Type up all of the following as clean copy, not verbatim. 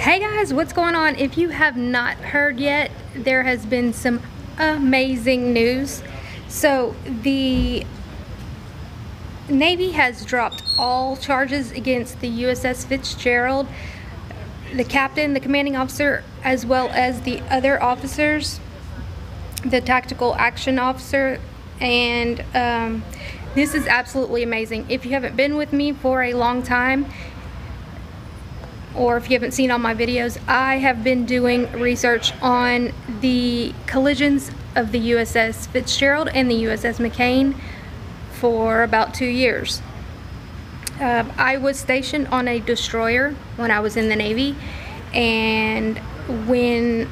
Hey guys, what's going on? If you have not heard yet, there has been some amazing news. So the Navy has dropped all charges against the USS Fitzgerald, the captain, the commanding officer, as well as the other officers, the tactical action officer, and this is absolutely amazing. If you haven't been with me for a long time, or if you haven't seen all my videos, I have been doing research on the collisions of the USS Fitzgerald and the USS McCain for about 2 years. I was stationed on a destroyer when I was in the Navy, and when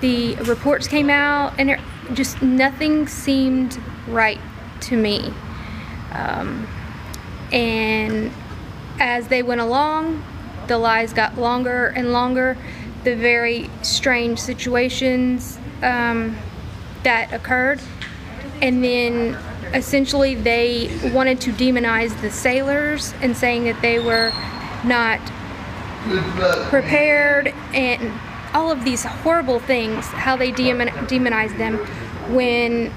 the reports came out, and just nothing seemed right to me. And as they went along, the lies got longer and longer. The very strange situations that occurred, and then essentially they wanted to demonize the sailors and saying that they were not prepared and all of these horrible things, how they demonized them. When,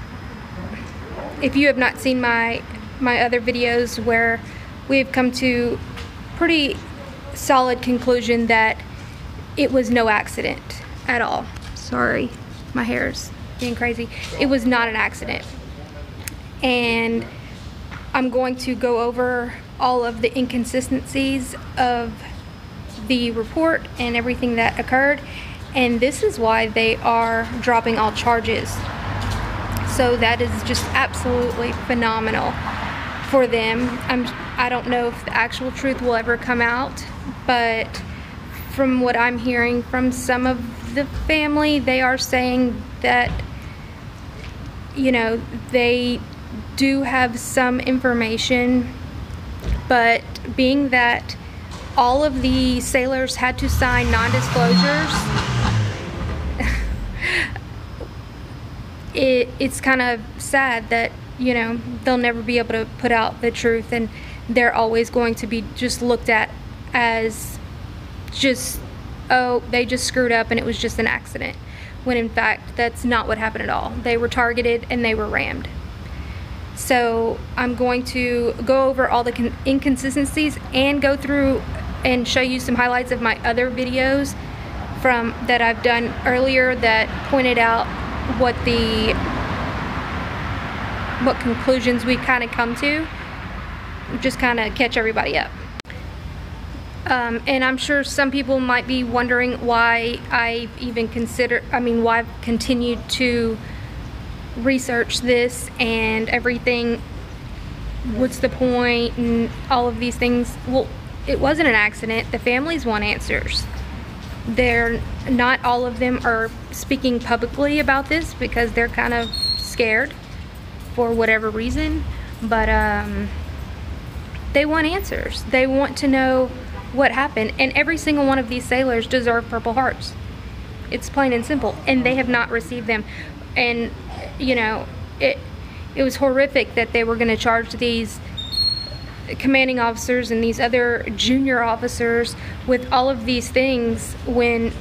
if you have not seen my other videos where we've come to pretty solid conclusion that it was no accident at all. Sorry, my hair's being crazy. It was not an accident. And I'm going to go over all of the inconsistencies of the report and everything that occurred, and this is why they are dropping all charges. So that is just absolutely phenomenal for them. I don't know if the actual truth will ever come out, but from what I'm hearing from some of the family, they are saying that, you know, they do have some information, but being that all of the sailors had to sign non-disclosures, it's kind of sad that, you know, they'll never be able to put out the truth, and they're always going to be just looked at as just, oh, they just screwed up and it was just an accident, when in fact that's not what happened at all. They were targeted and they were rammed. So I'm going to go over all the inconsistencies and go through and show you some highlights of my other videos from that I've done earlier that pointed out what conclusions we kind of come to, just kind of catch everybody up. And I'm sure some people might be wondering why I've even why I've continued to research this and everything. What's the point and all of these things? Well, it wasn't an accident. The families want answers. They're not all of them are speaking publicly about this because they're kind of scared for whatever reason, but they want answers. They want to know what happened, and every single one of these sailors deserve Purple Hearts. It's plain and simple, and they have not received them. And you know, it was horrific that they were going to charge these commanding officers and these other junior officers with all of these things, when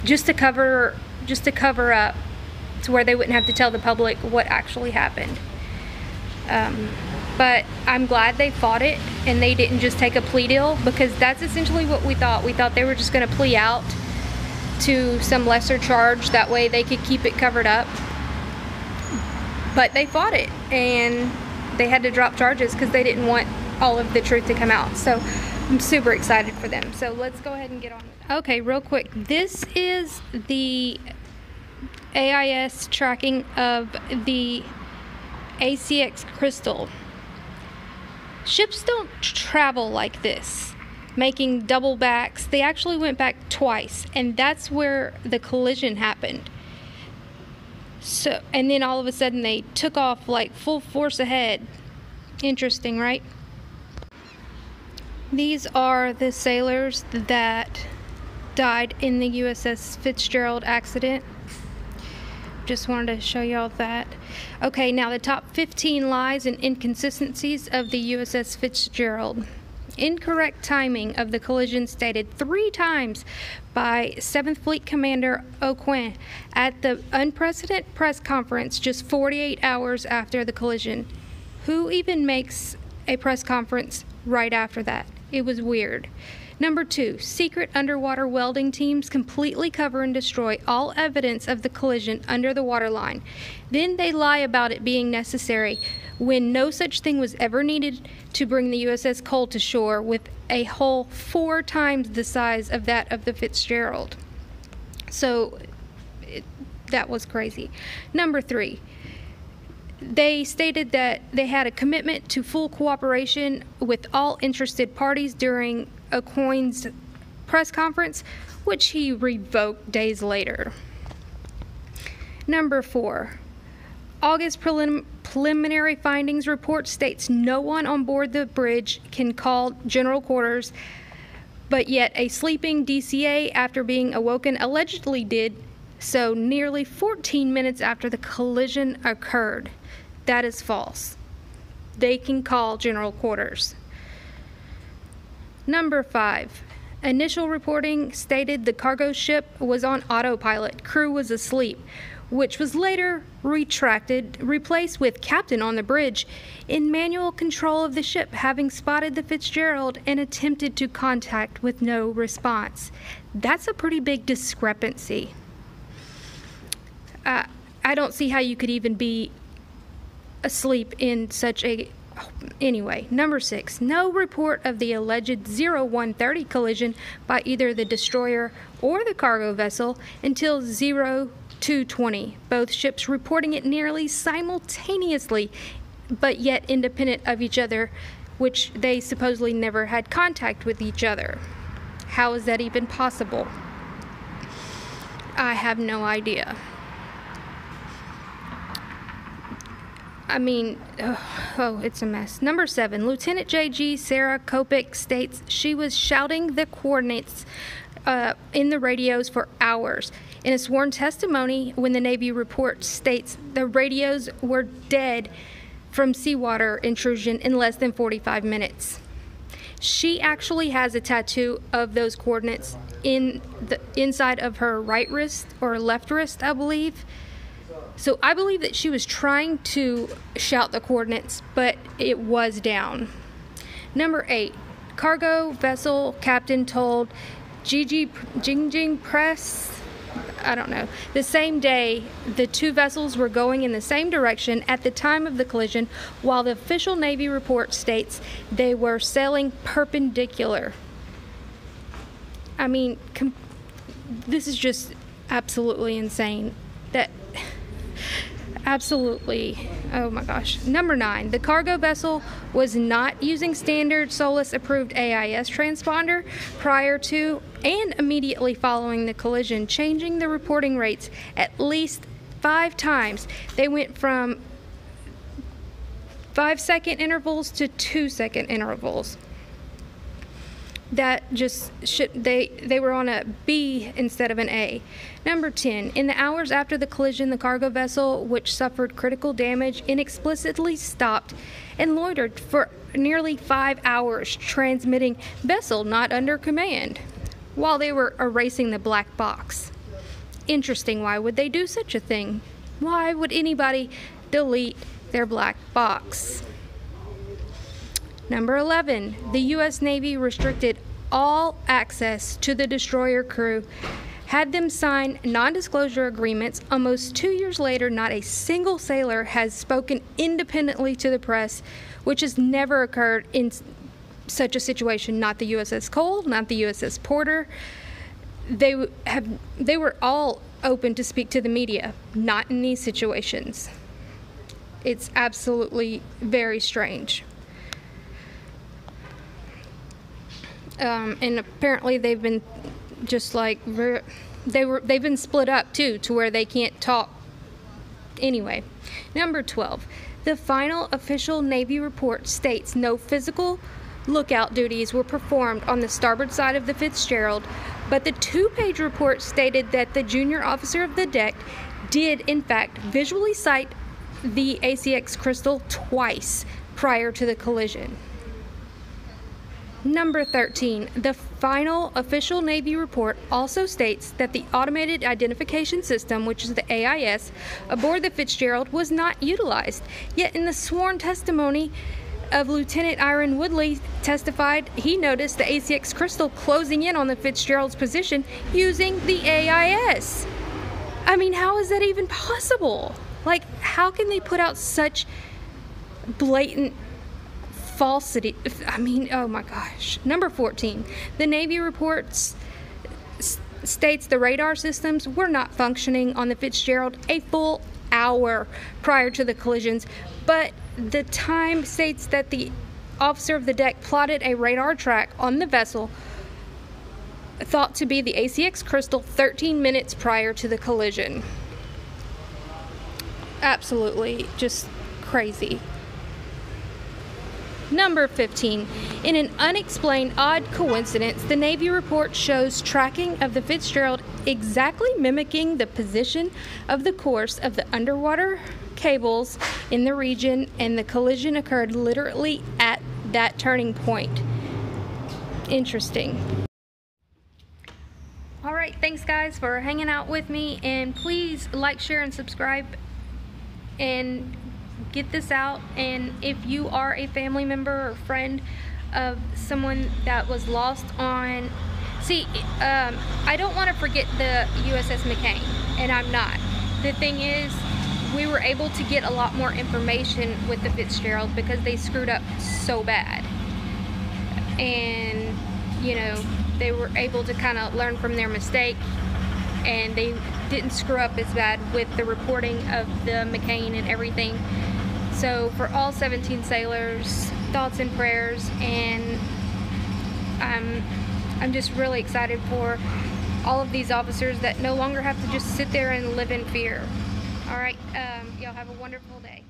just to cover up to where they wouldn't have to tell the public what actually happened. But I'm glad they fought it and they didn't just take a plea deal, because that's essentially what we thought. We thought they were just going to plea out to some lesser charge, that way they could keep it covered up. But they fought it and they had to drop charges because they didn't want all of the truth to come out. So I'm super excited for them. So let's go ahead and get on with it. Okay, real quick. This is the AIS tracking of the ACX Crystal. Ships don't travel like this, making double backs. They actually went back twice, and that's where the collision happened. So, and then all of a sudden they took off like full force ahead. Interesting, right? These are the sailors that died in the USS Fitzgerald accident. Just wanted to show y'all that. Okay, now the top 15 lies and inconsistencies of the USS Fitzgerald. Incorrect timing of the collision stated 3 times by 7th Fleet Commander O'Quinn at the unprecedented press conference just 48 hours after the collision. Who even makes a press conference right after that? It was weird. Number 2, secret underwater welding teams completely cover and destroy all evidence of the collision under the waterline. Then they lie about it being necessary when no such thing was ever needed to bring the USS Cole to shore with a hull 4 times the size of that of the Fitzgerald. So that was crazy. Number 3, they stated that they had a commitment to full cooperation with all interested parties during O'Quinn's press conference, which he revoked days later. Number 4, August preliminary findings report states no one on board the bridge can call general quarters, but yet a sleeping DCA, after being awoken, allegedly did so nearly 14 minutes after the collision occurred. That is false. They can call general quarters. Number 5, initial reporting stated the cargo ship was on autopilot, crew was asleep, which was later replaced with captain on the bridge in manual control of the ship, having spotted the Fitzgerald and attempted to contact with no response. That's a pretty big discrepancy. I don't see how you could even be asleep in such a... Anyway, number 6, no report of the alleged 0130 collision by either the destroyer or the cargo vessel until 0220, both ships reporting it nearly simultaneously, but yet independent of each other, which they supposedly never had contact with each other. How is that even possible? I have no idea. I mean, it's a mess. Number 7, Lieutenant J.G. Sarah Kopik states she was shouting the coordinates in the radios for hours. In a sworn testimony, when the Navy report states the radios were dead from seawater intrusion in less than 45 minutes. She actually has a tattoo of those coordinates in the inside of her right wrist or left wrist, I believe. So I believe that she was trying to shout the coordinates, but it was down. Number 8, cargo vessel captain told Jingjing Press, I don't know, the same day the 2 vessels were going in the same direction at the time of the collision, while the official Navy report states they were sailing perpendicular. I mean, this is just absolutely insane. Absolutely. Oh my gosh. Number 9, the cargo vessel was not using standard SOLAS approved AIS transponder prior to and immediately following the collision, changing the reporting rates at least 5 times. They went from 5-second intervals to 2-second intervals. That just they were on a B instead of an A. Number 10, in the hours after the collision, the cargo vessel, which suffered critical damage, inexplicably stopped and loitered for nearly 5 hours, transmitting vessel not under command while they were erasing the black box. Interesting. Why would they do such a thing? Why would anybody delete their black box? Number 11, the U.S. Navy restricted all access to the destroyer crew, had them sign non-disclosure agreements. Almost 2 years later, not a single sailor has spoken independently to the press, which has never occurred in such a situation. Not the USS Cole, not the USS Porter. They were all open to speak to the media, not in these situations. It's absolutely very strange. And apparently they've been just like they've been split up too, to where they can't talk. Anyway, number 12, the final official Navy report states no physical lookout duties were performed on the starboard side of the Fitzgerald, but the 2-page report stated that the junior officer of the deck did in fact visually sight the ACX Crystal twice prior to the collision. Number 13, the final official Navy report also states that the Automated Identification System, which is the AIS, aboard the Fitzgerald was not utilized. Yet in the sworn testimony of Lieutenant Iron Woodley testified he noticed the ACX Crystal closing in on the Fitzgerald's position using the AIS. I mean, how is that even possible? Like, how can they put out such blatant falsity? I mean, oh my gosh. Number 14, the Navy reports states the radar systems were not functioning on the Fitzgerald a full hour prior to the collisions, but the time states that the officer of the deck plotted a radar track on the vessel thought to be the ACX Crystal 13 minutes prior to the collision. Absolutely just crazy. Number 15, in an unexplained odd coincidence, the Navy report shows tracking of the Fitzgerald exactly mimicking the position of the course of the underwater cables in the region, and the collision occurred literally at that turning point. Interesting. Alright, thanks guys for hanging out with me, and please like, share, and subscribe and get this out. And if you are a family member or friend of someone that was lost on, I don't want to forget the USS McCain, and I'm not. The thing is, we were able to get a lot more information with the Fitzgerald because they screwed up so bad, and you know, they were able to kind of learn from their mistake, and they didn't screw up as bad with the reporting of the McCain and everything. So for all 17 sailors, thoughts and prayers, and I'm just really excited for all of these officers that no longer have to just sit there and live in fear. All right, y'all have a wonderful day.